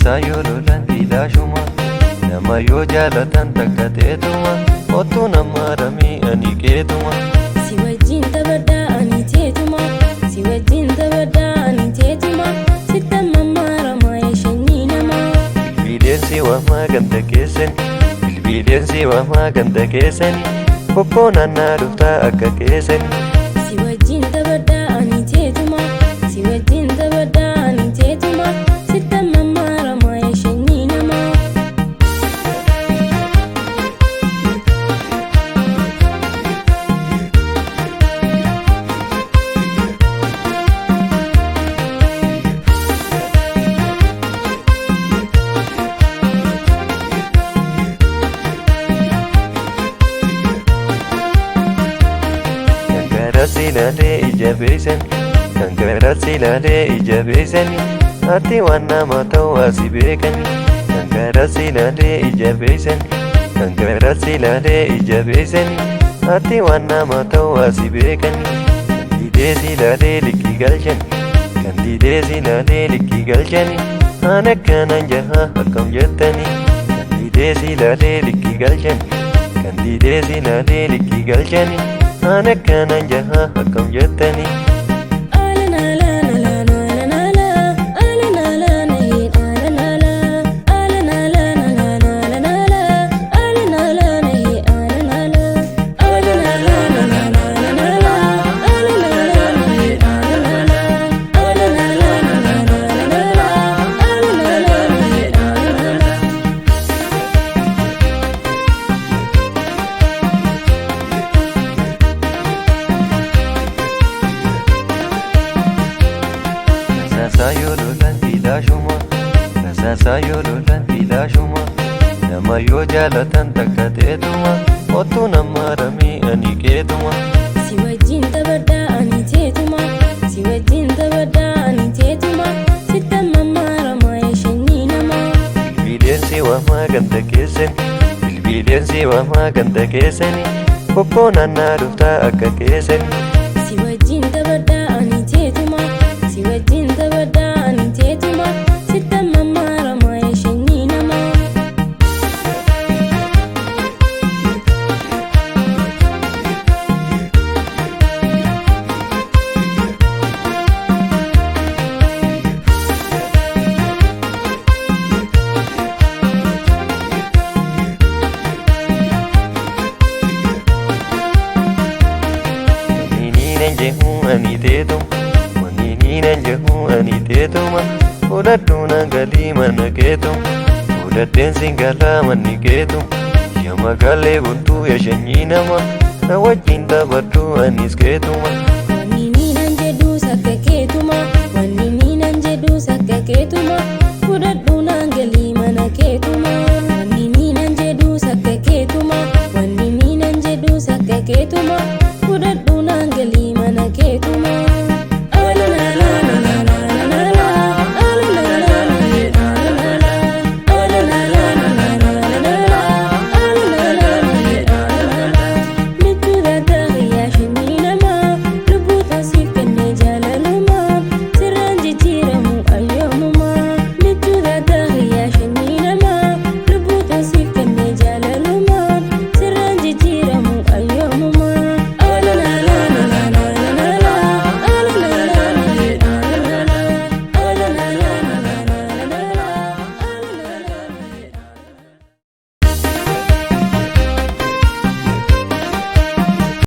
Saayololaan ilaashuma nama yoo jaalatan takka teetuma otoo nama ramii ani keetuma. Si wajjin taphadhaa ani teetuma si wajjin taphadhaa ani teetuma sitta mammaarama yeshanii nama. Bilbiideensi waamaa ganda keessani bilbiideensi waamaa ganda keessani bobboo naannaa dhuftaa akka keessani. Si wajjin taphadhaa ani teetuma si wajjin taphadhaa ani teetuma sitta mammaarama yeshanii nama. Silaalee ija beeksani kankara silaalee ija beeksani ati waan nama ta'u asii beekani. Kankara silaalee ija beeksani kankara silaalee ija beeksani ati waan nama ta'u asii beekani. Kandidee silaalee likkii galchani kandidee silaalee likkii galchani aan akkanaan jaha akkam jettani. Kandidee silaalee likkii galchani kandidee silaalee likkii galchani aan akkanaan jaha akkam jettani. Saayololaan ilaashuma saayololaan ilaashuma nama yoo jaalatan takka teetuma otoo nama ramii ani keetuma. Si wajjin taphadhaa ani teetuma si wajjin taphadhaa ani teetuma sitta mammaarama yeshanii nama. Bilbiideensi waamaa ganda keessani bilbiideensi waamaa ganda keessani bobboo naannaa dhuftaa akka keessani. Si wajjin taphadhaa ani teetuma si wajjin taphadhaa ani teetuma sitta mammaarama yeshanii nama. Maniiniin jehu ani teetuma maniiniin jehu ani teetuma fudhadhuu naan galii mana keetuma fudhadheen singalaa manni keetuma yaa magaalee bultuu yeshanii nama na wajjin taphadhuu anis keetuma. Wanni miidhaan jedhus akka keetuma wanni